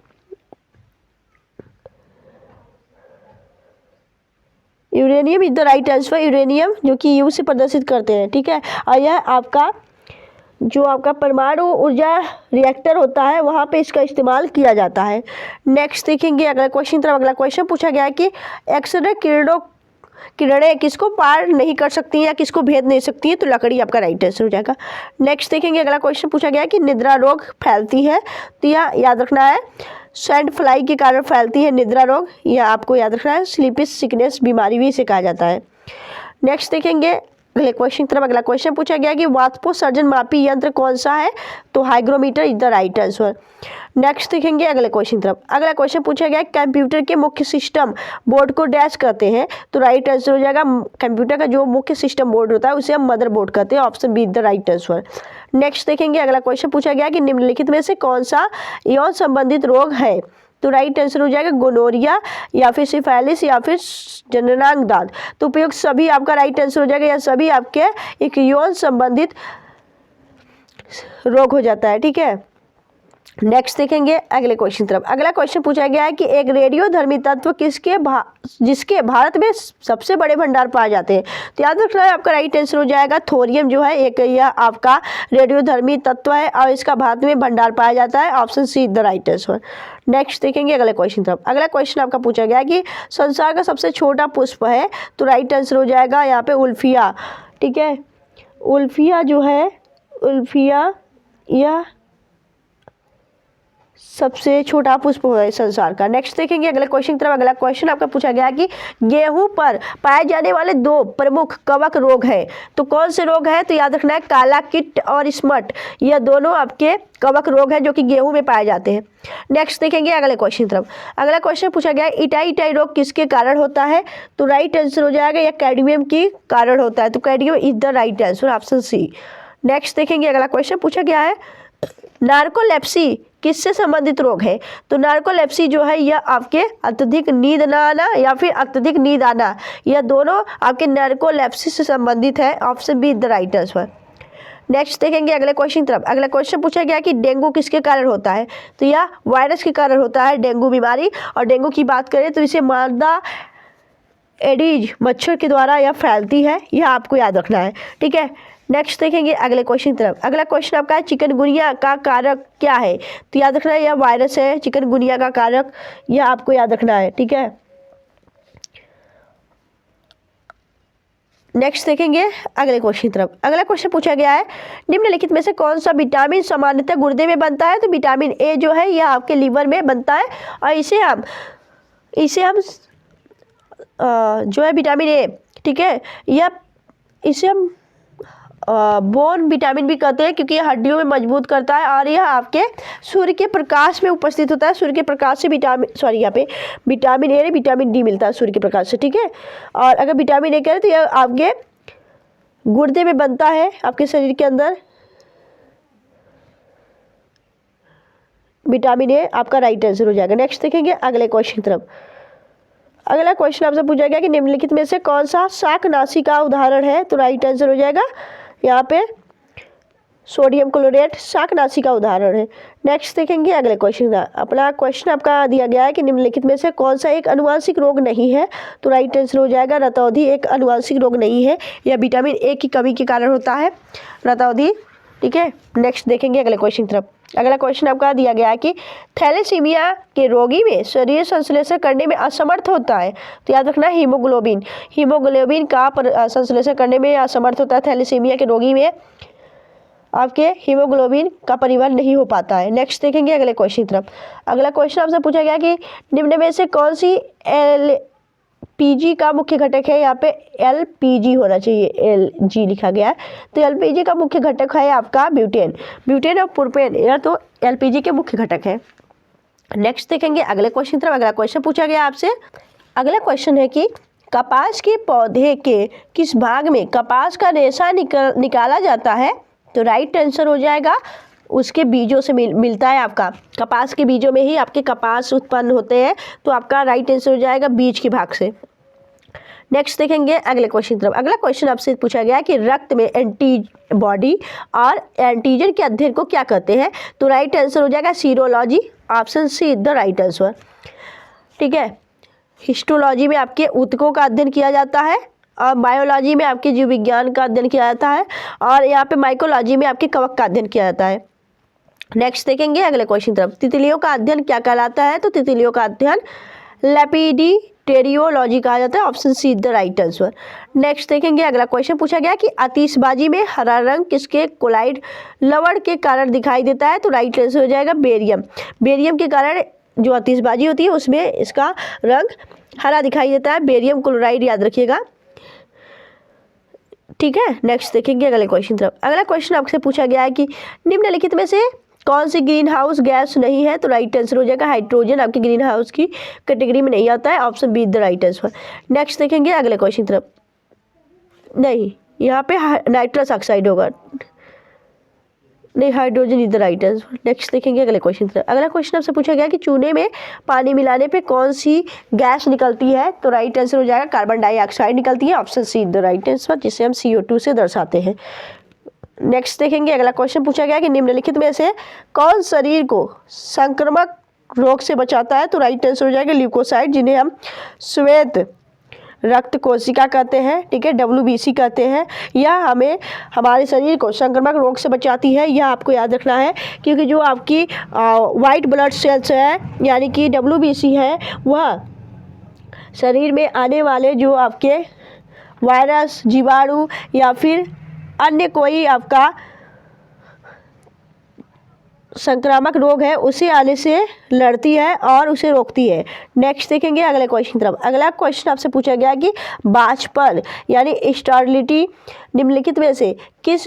Uranium is the right answer. Uranium जो कि यू से प्रदर्शित करते हैं, ठीक है। और यह आपका जो आपका परमाणु ऊर्जा रिएक्टर होता है वहाँ पे इसका इस्तेमाल किया जाता है। नेक्स्ट देखेंगे अगला क्वेश्चन तरफ। अगला क्वेश्चन पूछा गया है कि एक्सरे किरणें किसको पार नहीं कर सकती हैं या किसको भेद नहीं सकती हैं? तो लकड़ी आपका राइट आंसर हो जाएगा। नेक्स्ट देखेंगे अगला क्वेश्चन पूछा गया है कि निद्रा रोग फैलती है? तो यह याद रखना है सैंड फ्लाई के कारण फैलती है निद्रा रोग, यह आपको याद रखना है। स्लीपिंग सिकनेस बीमारी भी इसे कहा जाता है। नेक्स्ट देखेंगे अगले क्वेश्चन तरफ। अगला क्वेश्चन पूछा गया कि वाष्पोत्सर्जन मापी यंत्र कौन सा है? तो hygrometer is the right answer. Next देखेंगे अगले क्वेश्चन तरफ। अगला क्वेश्चन पूछा गया कंप्यूटर के मुख्य सिस्टम बोर्ड को डैश कहते हैं? तो राइट आंसर हो जाएगा कंप्यूटर का जो मुख्य सिस्टम बोर्ड होता है उसे हम मदर बोर्ड कहते हैं। Option B is the right answer. Next देखेंगे अगला क्वेश्चन पूछा गया कि निम्नलिखित में से कौन सा यौन संबंधित रोग है? तो राइट आंसर हो जाएगा गोनोरिया या फिर सिफाइलिस या फिर जननांग दाद। तो उपयुक्त सभी आपका राइट आंसर हो जाएगा। यह सभी आपके एक यौन संबंधित रोग हो जाता है, ठीक है। नेक्स्ट देखेंगे अगले क्वेश्चन तरफ। अगला क्वेश्चन पूछा गया है कि एक रेडियोधर्मी तत्व जिसके भारत में सबसे बड़े भंडार पाए जाते हैं? तो याद रखना है आपका राइट आंसर हो जाएगा थोरियम जो है एक यह आपका रेडियोधर्मी तत्व है और इसका भारत में भंडार पाया जाता है। Option C is the right answer. Next देखेंगे अगले क्वेश्चन तरफ। अगला क्वेश्चन आपका पूछा गया है कि संसार का सबसे छोटा पुष्प है? तो राइट आंसर हो जाएगा यहाँ पे उल्फिया, ठीक है। उल्फिया जो है, उल्फिया यह सबसे छोटा पुष्प है संसार का। नेक्स्ट देखेंगे अगले क्वेश्चन तरफ। अगला क्वेश्चन आपका पूछा गया कि गेहूं पर पाए जाने वाले दो प्रमुख कवक रोग है? तो कौन से रोग है? तो याद रखना है काला कीट और स्मट, यह दोनों आपके कवक रोग है जो कि गेहूं में पाए जाते हैं। नेक्स्ट देखेंगे अगले क्वेश्चन तरफ। अगला क्वेश्चन पूछा गया इटाई रोग किसके कारण होता है? तो राइट आंसर हो जाएगा यह कैडमियम के कारण होता है। तो cadmium is the right answer, option C. Next देखेंगे अगला क्वेश्चन पूछा गया है नार्कोलेप्सी किससे संबंधित रोग है? तो नार्कोलेप्सी जो है यह आपके अत्यधिक नींद न आना या फिर अत्यधिक नींद आना, यह दोनों आपके नार्कोलेप्सी से संबंधित है। Option B is the right answer. Next देखेंगे अगले क्वेश्चन तरफ। अगला क्वेश्चन पूछा गया कि डेंगू किसके कारण होता है? तो यह वायरस के कारण होता है डेंगू बीमारी। और डेंगू की बात करें तो इसे मादा एडीज मच्छर के द्वारा यह फैलती है, यह आपको याद रखना है, ठीक है। नेक्स्ट देखेंगे अगले क्वेश्चन तरफ। अगला क्वेश्चन आपका है चिकनगुनिया का कारक क्या है? तो याद रखना है यह वायरस है चिकनगुनिया का कारक, यह आपको याद रखना है, ठीक है। नेक्स्ट देखेंगे अगले क्वेश्चन की तरफ। अगला क्वेश्चन पूछा गया है, निम्नलिखित में से कौन सा विटामिन सामान्यतः गुर्दे में बनता है? तो विटामिन ए जो है यह आपके लीवर में बनता है और इसे हम जो है विटामिन ए, ठीक है, या इसे हम बोन विटामिन भी कहते हैं क्योंकि यह हड्डियों में मजबूत करता है और यह आपके सूर्य के प्रकाश में उपस्थित होता है। सूर्य के प्रकाश से यहाँ पे विटामिन ए विटामिन डी मिलता है सूर्य के प्रकाश से, ठीक है। और अगर विटामिन ए करें तो यह आपके गुर्दे में बनता है आपके शरीर के अंदर। विटामिन ए आपका राइट आंसर हो जाएगा। नेक्स्ट देखेंगे अगले क्वेश्चन की तरफ। अगला क्वेश्चन आपसे पूछा गया कि निम्नलिखित में से कौन सा शाकनाशी का उदाहरण है? तो राइट आंसर हो जाएगा यहाँ पे सोडियम क्लोरेट शाकनाशी का उदाहरण है। नेक्स्ट देखेंगे अगले क्वेश्चन का। अपना क्वेश्चन आपका दिया गया है कि निम्नलिखित में से कौन सा एक अनुवांशिक रोग नहीं है? तो राइट आंसर हो जाएगा रतौंधी एक अनुवांशिक रोग नहीं है, यह विटामिन ए की कमी के कारण होता है रतौंधी, ठीक है। नेक्स्ट देखेंगे अगले क्वेश्चन की तरफ। अगला क्वेश्चन आपका दिया गया है कि थैलेसीमिया के रोगी में शरीर संश्लेषण करने में असमर्थ होता है। तो याद रखना हीमोग्लोबिन का संश्लेषण करने में असमर्थ होता है। थैलेसीमिया के रोगी में आपके हीमोग्लोबिन का परिवहन नहीं हो पाता है। नेक्स्ट देखेंगे अगले क्वेश्चन की तरफ। अगला क्वेश्चन आपसे पूछा गया कि निम्न में से कौन सी एलपीजी का मुख्य घटक है? यहाँ पे एलपीजी होना चाहिए, एलजी लिखा गया है। तो एलपीजी का मुख्य घटक है आपका ब्यूटेन और प्रोपेन, यह तो एलपीजी के मुख्य घटक है। नेक्स्ट देखेंगे अगले क्वेश्चन तरफ। अगला क्वेश्चन पूछा गया आपसे। अगला क्वेश्चन है कि कपास के पौधे के किस भाग में कपास का रेशा निकाला जाता है? तो राइट आंसर हो जाएगा उसके बीजों से मिलता है। आपका कपास के बीजों में ही आपके कपास उत्पन्न होते हैं, तो आपका राइट आंसर हो जाएगा बीज के भाग से। नेक्स्ट देखेंगे अगले क्वेश्चन तरफ। अगला क्वेश्चन आपसे पूछा गया कि रक्त में एंटीबॉडी और एंटीजन के अध्ययन को क्या कहते हैं? तो राइट आंसर हो जाएगा serology, option C is the right answer, ठीक है। हिस्टोलॉजी में आपके ऊतकों का अध्ययन किया जाता है और बायोलॉजी में आपके जीव विज्ञान का अध्ययन किया जाता है और यहाँ पे माइकोलॉजी में आपके कवक का अध्ययन किया जाता है। नेक्स्ट देखेंगे अगले क्वेश्चन तरफ। तितलियों का अध्ययन क्या कहलाता है? तो तितलियों का अध्ययन लेपिडिटेरियोलॉजी कहा जाता है, option C is the right answer. Next देखेंगे अगला क्वेश्चन पूछा गया कि आतिशबाजी में हरा रंग किसके कोलाइड लवण के कारण दिखाई देता है? तो राइट आंसर हो जाएगा बेरियम के कारण जो आतिशबाजी होती है उसमें इसका रंग हरा दिखाई देता है, बेरियम क्लोराइड, याद रखिएगा, ठीक है। नेक्स्ट देखेंगे अगले क्वेश्चन तरफ। अगला क्वेश्चन आपसे पूछा गया है कि निम्नलिखित में से कौन सी ग्रीन हाउस गैस नहीं है? तो राइट आंसर हो जाएगा हाइड्रोजन, आपकी ग्रीन हाउस की कैटेगरी में नहीं आता है, option be the right answer. Next देखेंगे अगले क्वेश्चन तरफ। नहीं, यहाँ पे नाइट्रस ऑक्साइड होगा, नहीं, hydrogen is the right answer. Next देखेंगे अगले क्वेश्चन तरफ। अगला क्वेश्चन आपसे पूछा गया कि चूने में पानी मिलाने पे कौन सी गैस निकलती है? तो राइट आंसर हो जाएगा कार्बन डाइऑक्साइड निकलती है, option see the right answer, जिसे हम CO2 से दर्शाते हैं। नेक्स्ट देखेंगे अगला क्वेश्चन पूछा गया कि निम्नलिखित में से कौन शरीर को संक्रामक रोग से बचाता है? तो राइट आंसर हो जाएगा ल्यूकोसाइड, जिन्हें हम श्वेत रक्त कोशिका कहते हैं, ठीक है, WBC कहते हैं। यह हमें हमारे शरीर को संक्रामक रोग से बचाती है, यह आपको याद रखना है, क्योंकि जो आपकी वाइट ब्लड सेल्स है यानी कि WBC है, वह शरीर में आने वाले जो आपके वायरस, जीवाणु या फिर अन्य कोई आपका संक्रामक रोग है उसे आने से लड़ती है और उसे रोकती है। नेक्स्ट देखेंगे अगले क्वेश्चन तरफ। अगला क्वेश्चन आपसे पूछा गया कि बाष्पन यानी स्टेरिलिटी निम्नलिखित में से किस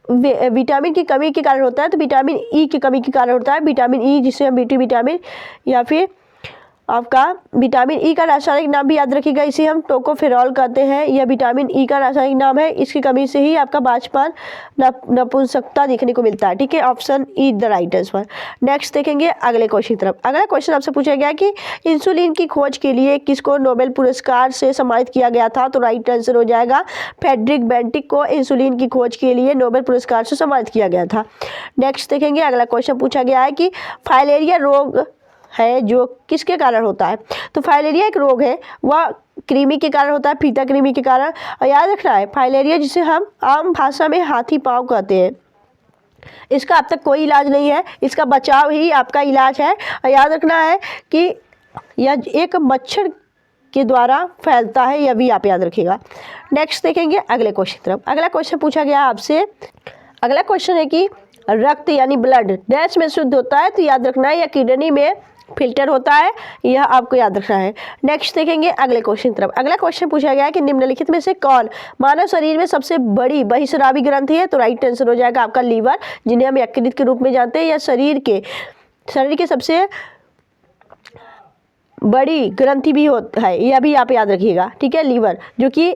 विटामिन की कमी के कारण होता है? तो विटामिन ई की कमी के कारण होता है। विटामिन ई, जिसे हम बीटी विटामिन या फिर आपका विटामिन ई का रासायनिक नाम भी याद रखिएगा, इसे हम टोकोफेरॉल कहते हैं। यह विटामिन ई का रासायनिक नाम है, इसकी कमी से ही आपका बांझपन, नपुंसकता देखने को मिलता है, ठीक है, option E the right answer. Next देखेंगे अगले क्वेश्चन तरफ। अगला क्वेश्चन आपसे पूछा गया कि इंसुलिन की खोज के लिए किसको नोबेल पुरस्कार से सम्मानित किया गया था? तो राइट आंसर हो जाएगा फ्रेडरिक बेंटिक को इंसुलिन की खोज के लिए नोबेल पुरस्कार से सम्मानित किया गया था। नेक्स्ट देखेंगे अगला क्वेश्चन पूछा गया है कि फाइलेरिया रोग है जो किसके कारण होता है? तो फाइलेरिया एक रोग है, वह कृमि के कारण होता है, फीता कृमि के कारण। और याद रखना है फाइलेरिया, जिसे हम आम भाषा में हाथी पाँव कहते हैं, इसका अब तक कोई इलाज नहीं है, इसका बचाव ही आपका इलाज है। और याद रखना है कि यह एक मच्छर के द्वारा फैलता है, यह भी आप याद रखिएगा। नेक्स्ट देखेंगे अगले क्वेश्चन तरफ। अगला क्वेश्चन पूछा गया आपसे, अगला क्वेश्चन है कि रक्त यानी ब्लड डैश में शुद्ध होता है, तो याद रखना है या किडनी में फिल्टर होता है, यह आपको याद रखना है। नेक्स्ट देखेंगे अगले क्वेश्चन तरफ। अगला क्वेश्चन पूछा गया है कि निम्नलिखित में से कौन मानव शरीर में सबसे बड़ी बहिस्रावी ग्रंथि है, तो राइट आंसर हो जाएगा आपका लीवर, जिन्हें हम यकृत के रूप में जानते हैं। यह शरीर के सबसे बड़ी ग्रंथि भी होता है, यह भी आप याद रखिएगा, ठीक है, लीवर, जो कि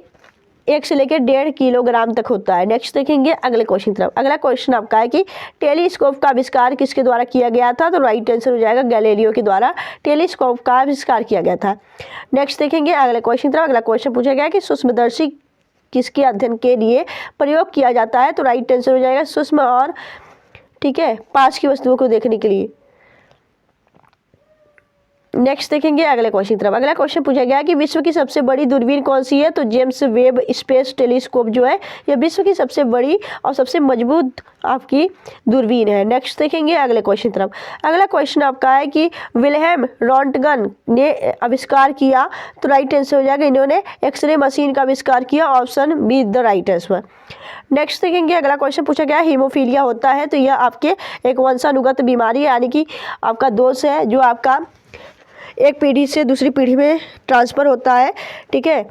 1 से लेकर 1.5 किलोग्राम तक होता है। नेक्स्ट देखेंगे अगले क्वेश्चन तरफ। अगला क्वेश्चन आपका है कि टेलीस्कोप का आविष्कार किसके द्वारा किया गया था, तो राइट आंसर हो जाएगा गैलीलियो के द्वारा टेलीस्कोप का आविष्कार किया गया था। नेक्स्ट देखेंगे अगले क्वेश्चन तरफ। अगला क्वेश्चन पूछा गया कि सूक्ष्मदर्शी किसके अध्ययन के लिए प्रयोग किया जाता है, तो राइट आंसर हो जाएगा सूक्ष्म और, ठीक है, पास की वस्तुओं को देखने के लिए। नेक्स्ट देखेंगे अगले क्वेश्चन तरफ। अगला क्वेश्चन पूछा गया कि विश्व की सबसे बड़ी दूरबीन कौन सी है, तो जेम्स वेब स्पेस टेलीस्कोप जो है यह विश्व की सबसे बड़ी और सबसे मजबूत आपकी दूरबीन है। नेक्स्ट देखेंगे अगले क्वेश्चन तरफ। अगला क्वेश्चन आपका है कि विल्हेम रॉन्टगन ने आविष्कार किया, तो राइट आंसर हो जाएगा इन्होंने एक्सरे मशीन का आविष्कार किया, option be the right answer. Next देखेंगे अगला क्वेश्चन पूछा गया हीमोफीलिया होता है, तो यह आपके एक वंशानुगत बीमारी है, यानी कि आपका दोष है जो आपका एक पीढ़ी से दूसरी पीढ़ी में ट्रांसफ़र होता है, ठीक है,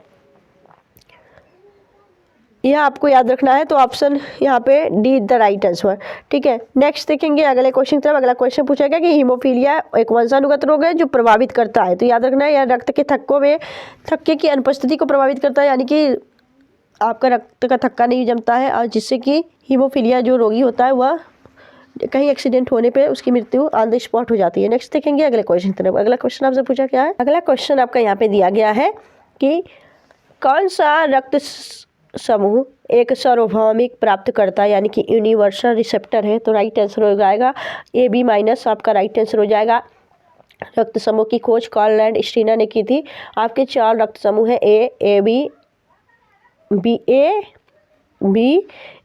यह आपको याद रखना है, तो ऑप्शन यहाँ पे डी द राइट आंसर, ठीक है। नेक्स्ट देखेंगे अगले क्वेश्चन तरफ। अगला क्वेश्चन पूछा गया कि हीमोफीलिया एक वंशानुगत रोग है जो प्रभावित करता है, तो याद रखना है यह रक्त के थक्के की अनुपस्थिति को प्रभावित करता है, यानी कि आपका रक्त का थक्का नहीं जमता है, और जिससे कि हीमोफीलिया जो रोगी होता है वह कहीं एक्सीडेंट होने पे उसकी मृत्यु ऑन द स्पॉट हो जाती है। नेक्स्ट देखेंगे अगले क्वेश्चन तरफ। अगला क्वेश्चन आपसे पूछा क्या है, अगला क्वेश्चन आपका यहाँ पे दिया गया है कि कौन सा रक्त समूह एक सार्वभौमिक प्राप्त करता, यानी कि यूनिवर्सल रिसेप्टर है, तो राइट आंसर हो जाएगा AB- आपका राइट आंसर हो जाएगा। रक्त समूह की खोज कार्ल एंड स्टीनर ने की थी। आपके 4 रक्त समूह है, AB, BA,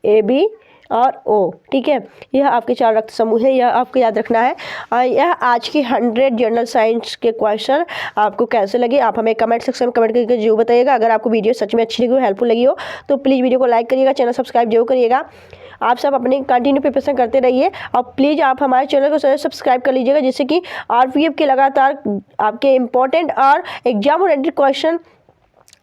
AB और O, ठीक है, यह आपके 4 रक्त समूह है, यह आपको याद रखना है। और यह आज की 100 जनरल साइंस के क्वेश्चन आपको कैसे लगे आप हमें कमेंट सेक्शन में कमेंट करके जरूर बताइएगा। अगर आपको वीडियो सच में अच्छी लगी हो, हेल्पफुल लगी हो, तो प्लीज़ वीडियो को लाइक करिएगा, चैनल सब्सक्राइब जरूर करिएगा। आप सब अपनी कंटिन्यू प्रिपरेशन करते रहिए और प्लीज़ आप हमारे चैनल को सब्सक्राइब कर लीजिएगा, जिससे कि RPF के लगातार आपके इम्पोर्टेंट और एग्जाम ओरिएंटेड क्वेश्चन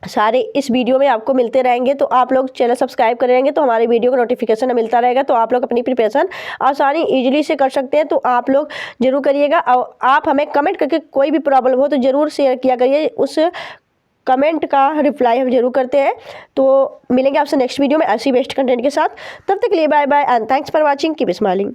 सारे इस वीडियो में आपको मिलते रहेंगे। तो आप लोग चैनल सब्सक्राइब करेंगे तो हमारे वीडियो को नोटिफिकेशन मिलता रहेगा, तो आप लोग अपनी प्रिपरेशन आसानी इजीली से कर सकते हैं। तो आप लोग जरूर करिएगा और आप हमें कमेंट करके कोई भी प्रॉब्लम हो तो ज़रूर शेयर किया करिए, उस कमेंट का रिप्लाई हम जरूर करते हैं। तो मिलेंगे आपसे नेक्स्ट वीडियो में ऐसी बेस्ट कंटेंट के साथ, तब तक के लिए bye bye and thanks for watching, keep smiling.